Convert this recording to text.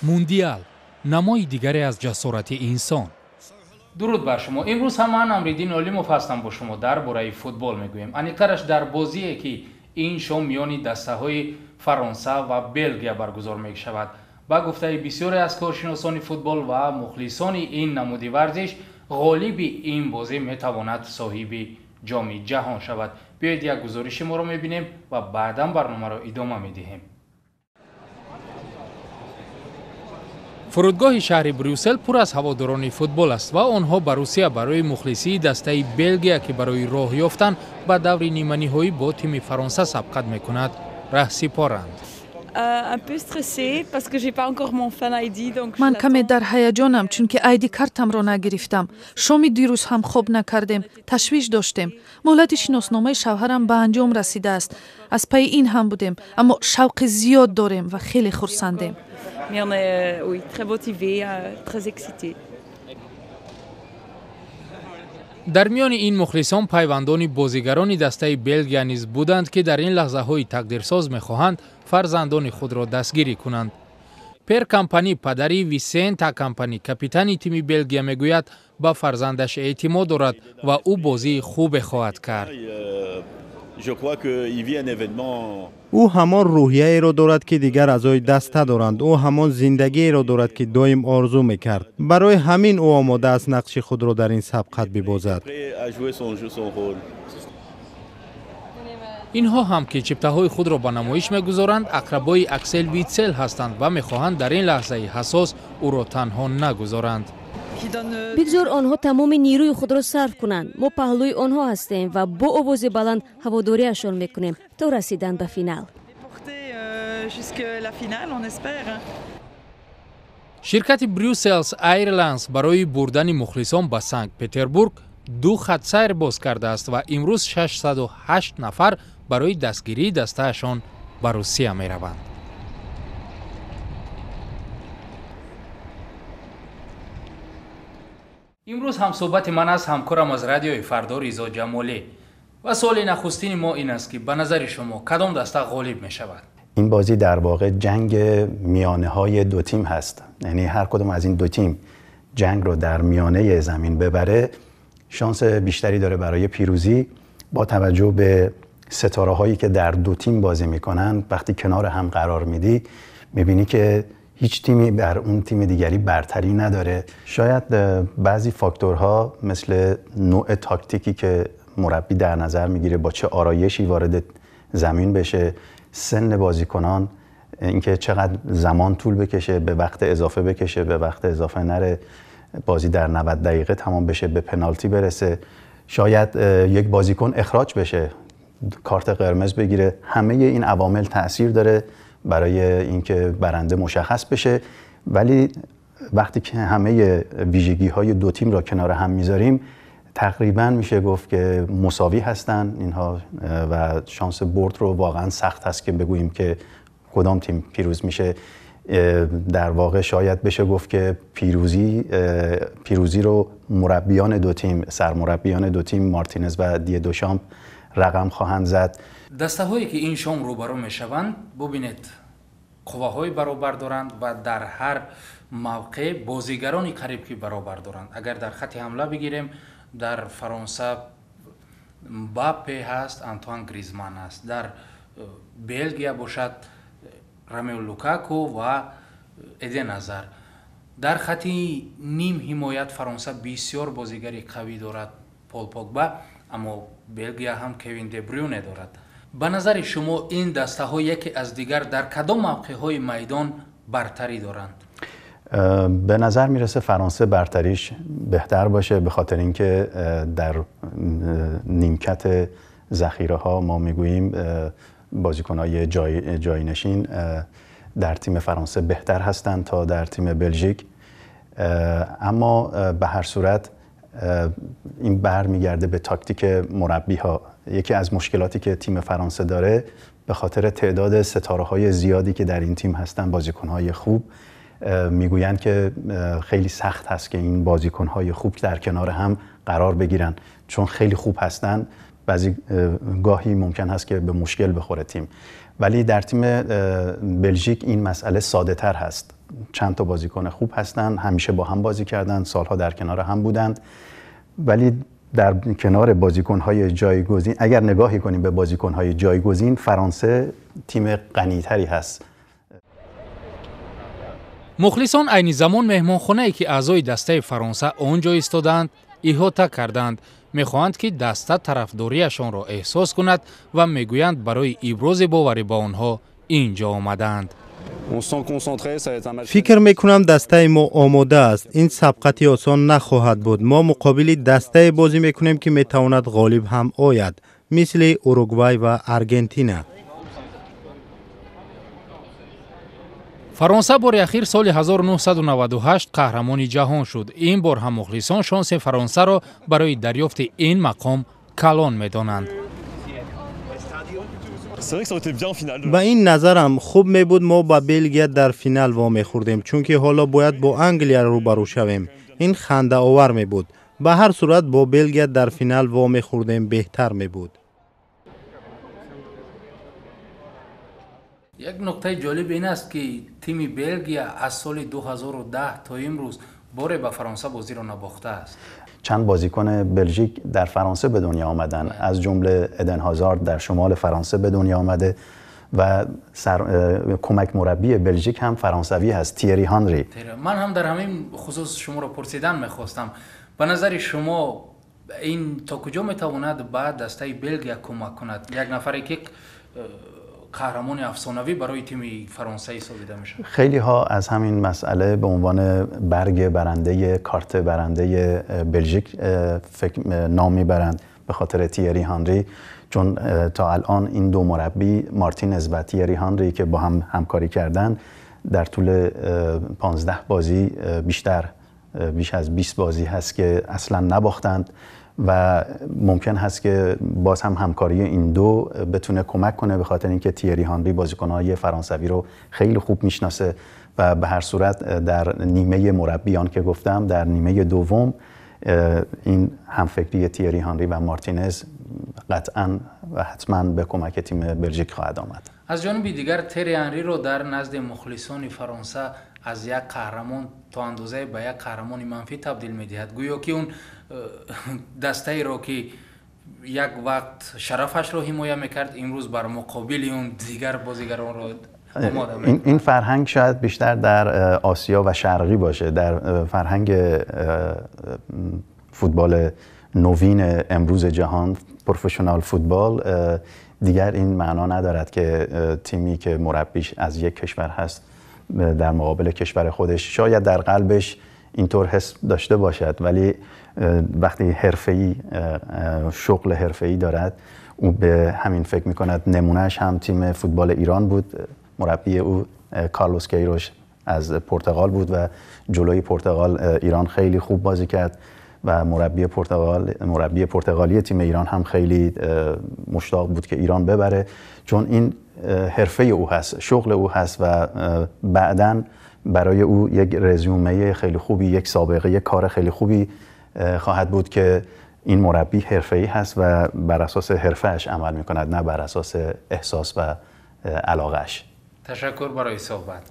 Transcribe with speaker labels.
Speaker 1: موندیال نمای دیگری از جسارت انسان.
Speaker 2: درود بر شما. امروز هم من امریدین علیموف هستم با شما درباره فوتبال میگویم. انیکترش در بازی که این شام میان دسته‌های فرانسه و بلژیک برگزار میشود. با گفته بسیاری از کارشناسان فوتبال و مخلصان این نماد ورزش، غالب این بازی میتواند صاحب جام جهان شود. بیایید یک گزارش ما رو میبینیم و بعدا برنامه را ادامه میدهیم.
Speaker 1: فرودگاه شهر بروسل پر از هواداران فوتبال است و آنها به روسیه برای مخلصی دسته بلژیک که برای راه یافتن به دور نیمه نهایی با تیم فرانسه سبقت میکند راه سپارند.
Speaker 3: من کمی در هیجانم چون که آیدی کارتم را نگرفتم. شام دیروز هم خوب نکردیم. تشویش داشتیم. مهلت شناسنامه شوهرم به انجام رسیده است. از پی این هم بودیم اما شوق زیاد داریم و خیلی خرسندیم.
Speaker 1: در میان این مخلصان پیوندان بازیگران دسته بلژیک نیز بودند که در این لحظه های تقدیرساز میخواهند فرزندان خود را دستگیری کنند. پر کمپانی پدری ویسنت کمپانی کاپیتان تیم بلژیک میگوید با فرزندش اعتماد دارد و او بازی خوب خواهد کرد.
Speaker 4: او همان روحیه را دارد که دیگر اعضای دسته دارند. او همان زندگی را دارد که دائم آرزو میکرد. برای همین او آماده است نقش خود را در این سبقت ببازد.
Speaker 1: اینها هم که چپته های خود را به نمایش میگذارند اقربای اکسل ویتسل هستند و میخواهند در این لحظه حساس او را تنها نگذارند.
Speaker 5: بگذار آنها تمام نیروی خود را صرف کنند. ما پهلوی آنها هستیم و با آواز بلند هواداریشان میکنیم تا رسیدن به فینال.
Speaker 1: شرکت بروسلز ایرلاینز برای بردن مخلصان به سنت پتربورگ 2 خط سیر باز کرده است و امروز 608 نفر برای دستگیری دستهشان به روسیه می روند.
Speaker 2: امروز هم صحبت من از همکارم از رادیوی فردا رضا جمالی و سوال نخستین ما این است که به نظر شما کدام دسته غالب می شود؟
Speaker 6: این بازی در واقع جنگ میانه های دو تیم هست. یعنی هر کدوم از این دو تیم جنگ رو در میانه زمین ببره شانس بیشتری داره برای پیروزی. با توجه به ستاره هایی که در دو تیم بازی میکنن وقتی کنار هم قرار میدی میبینی که هیچ تیمی بر اون تیم دیگری برتری نداره. شاید بعضی فاکتورها مثل نوع تاکتیکی که مربی در نظر میگیره، با چه آرایشی وارد زمین بشه، سن بازیکنان، اینکه چقدر زمان طول بکشه، به وقت اضافه بکشه، به وقت اضافه نره، بازی در 90 دقیقه تمام بشه، به پنالتی برسه، شاید یک بازیکن اخراج بشه، کارت قرمز بگیره. همه این عوامل تأثیر داره برای اینکه برنده مشخص بشه. ولی وقتی که همه ویژگی‌های دو تیم را کنار هم میذاریم تقریبا میشه گفت که مساوی هستن اینها و شانس برد رو واقعا سخت هست که بگوییم که کدام تیم پیروز میشه. در واقع شاید بشه گفت که پیروزی رو مربیان دو تیم، سرمربیان دو تیم مارتینز و دی دوشامپ رقم خواهند زد.
Speaker 2: دسته هایی که این شام روبرو میشوند ببینید قواهای برابر دارند و در هر موقع بازیگرانی قریب که برابر دارند. اگر در خط حمله بگیریم در فرانسه مباپه هست، آنتوان گریزمان هست، در بلژیک باشد رامیو لوکاکو و ایدن هازارد. در خط نیم حمایت فرانسه بسیار بازیگری قوی دارد، پول پوگبا، اما بلژیک هم کوین دی بروینه دارد. به نظر شما این دسته ها یکی از دیگر در کدام موقع های میدان برتری دارند؟
Speaker 6: به نظر میرسه فرانسه برتریش بهتر باشه، به خاطر اینکه در نیمکت ذخیره ها ما میگوییم بازیکن‌های جاینشین در تیم فرانسه بهتر هستند تا در تیم بلژیک. اما به هر صورت این برمیگرده به تاکتیک مربی ها. یکی از مشکلاتی که تیم فرانسه داره به خاطر تعداد ستاره‌های زیادی که در این تیم هستن، بازیکن‌های خوب، میگویند که خیلی سخت هست که این بازیکن‌های خوب در کنار هم قرار بگیرن، چون خیلی خوب هستن بعضی گاهی ممکن هست که به مشکل بخوره تیم. ولی در تیم بلژیک این مسئله ساده تر هست. چند تا بازیکن خوب هستن، همیشه با هم بازی کردن، سالها در کنار هم بودند، ولی در کنار بازیکن‌های جایگزین اگر نگاهی کنیم به بازیکن‌های جایگزین، فرانسه تیم غنی‌تری هست.
Speaker 1: مخلصان عین زمان مهمانخانه‌ای که اعضای دسته فرانسه آنجا ایستادند احاطه کردند. می‌خواهند که دسته طرفداریشان را احساس کند و میگویند برای ابراز باور با آنها اینجا آمدند.
Speaker 4: فکر میکنم دسته ما آماده است. این سبقتی آسان نخواهد بود. ما مقابل دسته بازی میکنیم که میتواند غالب هم آید، مثل اوروگوئه و آرژانتین.
Speaker 1: فرانسه بار اخیر سال 1998 قهرمان جهان شد. این بار هم مخلصان شانس فرانسه را برای دریافت این مقام کلان میدانند.
Speaker 4: با این نظرم خوب می بود ما با بلژیک در فینال وامی خوردیم، چون که حالا باید با انگلیا روبرو شویم. این خنده آور می بود. به هر صورت با بلژیک در فینال وامی خوردیم بهتر می بود.
Speaker 2: یک نکته جالب این است که تیم بلژیک از سال 2010 تا امروز بار با فرانسه بازی را نباخته است.
Speaker 6: چند بازیکن بلژیک در فرانسه به دنیا آمدن، از جمله ادن هازارد در شمال فرانسه به دنیا آمده و کمک مربی بلژیک هم فرانسوی هست، تیری هانری.
Speaker 2: من هم در همین خصوص شما را پرسیدن میخواستم. به نظر شما این تا کجا میتواند بعد دسته بلژیک کمک کند؟ یک نفری که قهرمان افسانوی برای تیم فرانسه سازیده میشه. خیلی ها از همین مسئله به عنوان برگ برنده کارت برنده بلژیک نام میبرند به خاطر تیری هانری، چون تا الان این دو مربی مارتینز و تیری هانری که با هم همکاری کردن در طول 15 بازی بیش از 20 بازی هست که اصلا نباختند و ممکن هست که باز هم همکاری این دو بتونه کمک کنه، به خاطر اینکه تیری هانری بازیکن‌های فرانسوی رو خیلی خوب میشناسه و به هر صورت در نیمه مربیان که گفتم، در نیمه دوم این همفکری تیری هانری و مارتینز قطعاً و حتماً به کمک تیم بلژیک خواهد آمد. از جانب دیگر تیری هانری رو در نزد مخلصان فرانسه از یک قهرمان تا اندازه به یک قهرمان منفی تبدیل می‌دهد. گویا که اون دسته را که یک وقت شرفش را حمایت می‌کرد امروز بر مقابل اون دیگر بازیگران را آماده می‌کند.
Speaker 6: این فرهنگ شاید بیشتر در آسیا و شرقی باشه. در فرهنگ فوتبال نوین امروز جهان، پروفشنال فوتبال، دیگر این معنا ندارد که تیمی که مربیش از یک کشور هست در مقابل کشور خودش شاید در قلبش اینطور حس داشته باشد، ولی وقتی حرفه‌ای شغل حرفه‌ای دارد او به همین فکر می‌کند. نمونهش هم تیم فوتبال ایران بود. مربی او کارلوس کیروش از پرتغال بود و جلوی پرتغال ایران خیلی خوب بازی کرد و مربی پرتغالی تیم ایران هم خیلی مشتاق بود که ایران ببره، چون این حرفه او هست، شغل او هست و بعداً برای او یک رزومه خیلی خوبی، یک سابقه، یک کار خیلی خوبی خواهد بود که این مربی حرفه‌ای هست و بر اساس حرفه‌اش عمل می‌کند، نه بر اساس احساس و علاقه‌اش.
Speaker 2: تشکر برای صحبت.